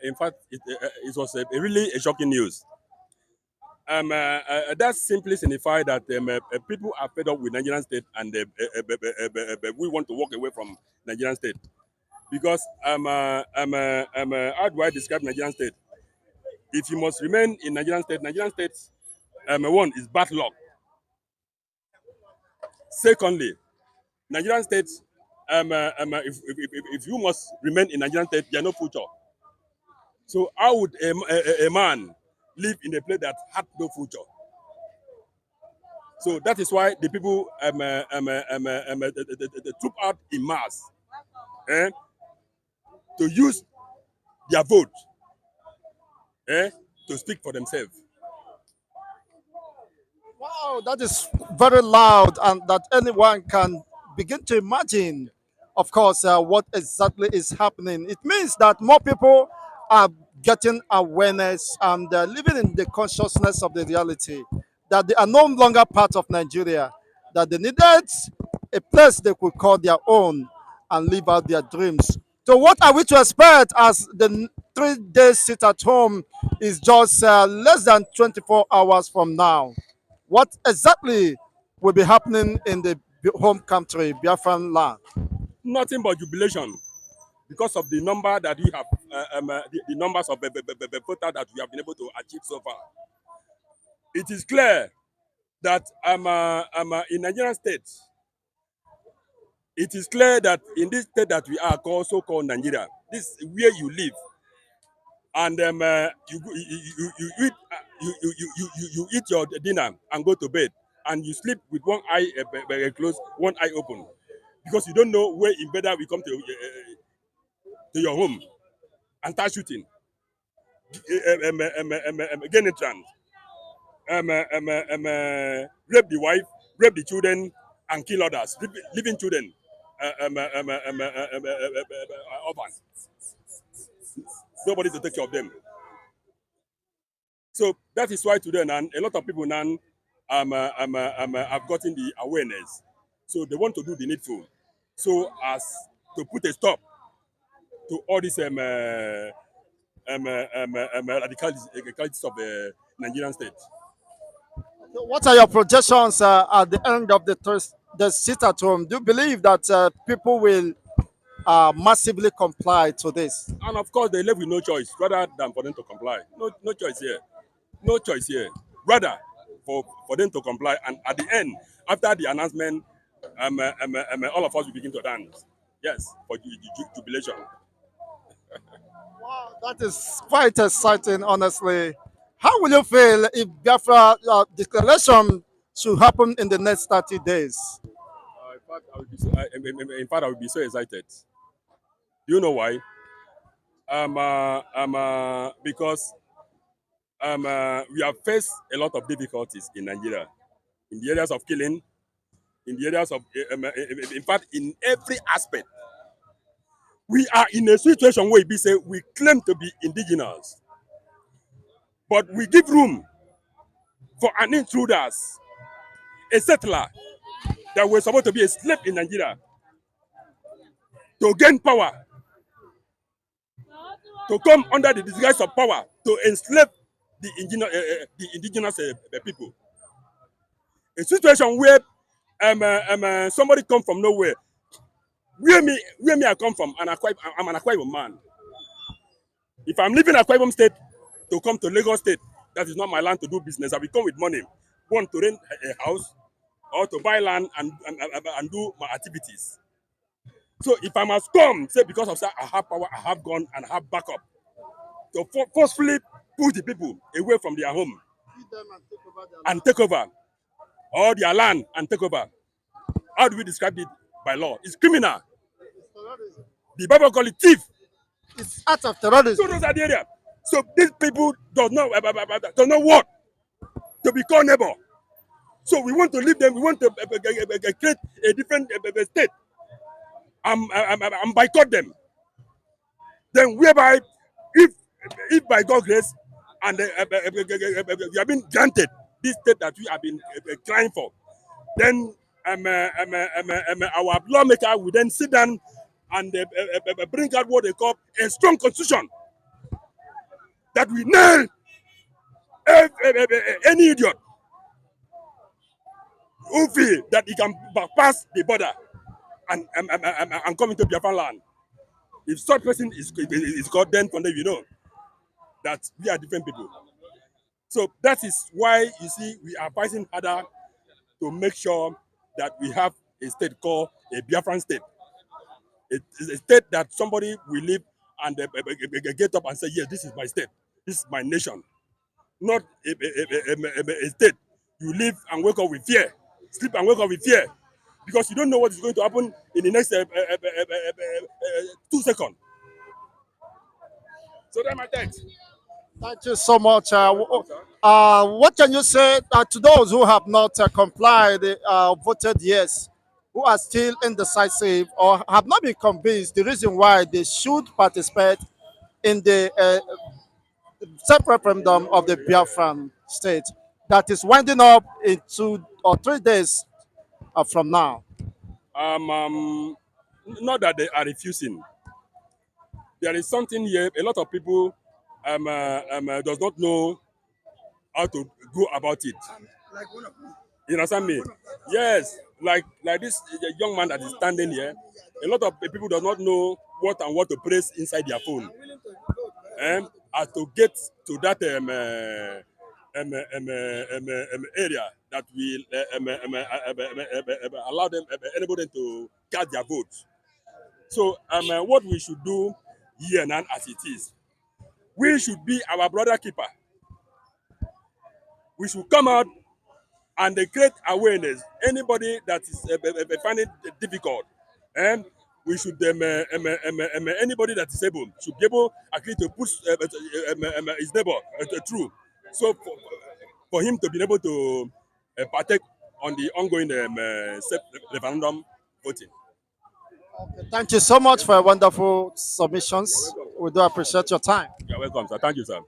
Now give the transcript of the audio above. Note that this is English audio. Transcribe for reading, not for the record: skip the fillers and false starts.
in fact, it was really a shocking news. That simply signifies that people are fed up with Nigerian state, and we want to walk away from Nigerian state because how do I describe Nigerian state? If you must remain in Nigerian state, one is bad luck. Secondly, Nigerian state, if you must remain in Nigerian state, there are no future. So how would a man live in a place that had no future? So that is why the people the troop out in mass to use their vote to speak for themselves. Wow, that is very loud, and that anyone can begin to imagine, of course, what exactly is happening. It means that more people are getting awareness and living in the consciousness of the reality that they are no longer part of Nigeria, that they needed a place they could call their own and live out their dreams. So, what are we to expect as the 3 day sit at home is just less than 24 hours from now? What exactly will be happening in the home country, Biafran land? Nothing but jubilation because of the number that we have, the numbers of voters that we have been able to achieve so far. It is clear that in Nigerian state, it is clear that in this state that we are so-called Nigeria, this is where you live, and you eat you eat your dinner and go to bed, and you sleep with one eye closed, one eye open, because you don't know where invader will come to your home and start shooting, gain entrance, rape the wife, rape the children, and kill others, living children, orphans. Nobody to take care of them. So that is why today, now, a lot of people now have gotten the awareness. So they want to do the needful, so as to put a stop to all this radicalities of the Nigerian state. What are your projections at the end of the sit at home? Do you believe that people will massively comply to this? And of course, they live with no choice rather than for them to comply. No choice here. No choice here. Rather for them to comply. And at the end, after the announcement, all of us will begin to dance. Yes, for jubilation. Wow, that is quite exciting, honestly. How will you feel if Biafra declaration should happen in the next 30 days? In fact, I would be so excited. Do you know why? Because we have faced a lot of difficulties in Nigeria, in the areas of killing, in the areas of, in fact, in every aspect. We are in a situation where we say we claim to be indigenous, but we give room for an intruders, a settler that was supposed to be a slave in Nigeria, to gain power, to come under the disguise of power, to enslave the indigenous people. A situation where somebody come from nowhere. Where me I come from, I'm an Akwa Ibom man. If I'm leaving Akwa Ibom state to come to Lagos state, that is not my land to do business. I will come with money, one to rent a house or to buy land and do my activities. So if I must come, say because of that, I have power, I have gun, and I have backup to forcefully push the people away from their home and take over all their land and take over. How do we describe it by law? It's criminal. The Bible call it thief. It's act of terrorism. So those are the area. So these people do not want to be called neighbor. So we want to leave them. We want to create a different state and boycott them. Then whereby, if by God's grace and we have been granted this state that we have been crying for, then our lawmaker will then sit down and bring out what they call a strong constitution that we nail any idiot who feel that he can pass the border and come into Biafran land. If such person is caught, then from there you know that we are different people. So that is why you see we are fighting harder to make sure that we have a state called a Biafran state. It is a state that somebody will live and get up and say, yes, this is my state, this is my nation. Not a state you live and wake up with fear, sleep and wake up with fear, because you don't know what is going to happen in the next 2 seconds. So that's my text. Thank you so much. What can you say to those who have not complied, voted yes, who are still indecisive or have not been convinced the reason why they should participate in the self-referendum of the Biafran state that is winding up in 2 or 3 days from now? Not that they are refusing. There is something here. A lot of people does not know how to go about it. You understand me? Yes, like this young man that is standing here. A lot of people do not know what and what to press inside their phone, as to get to that area that will allow them enable them to cast their votes. So what we should do here now, as it is, we should be our brother keeper. We should come out and they create awareness. Anybody that is finding it difficult, we should anybody that is able should be able actually to push his neighbor through. So for him to be able to partake on the ongoing referendum voting. Thank you so much for your wonderful submissions. We do appreciate your time. You're welcome, sir. Thank you, sir.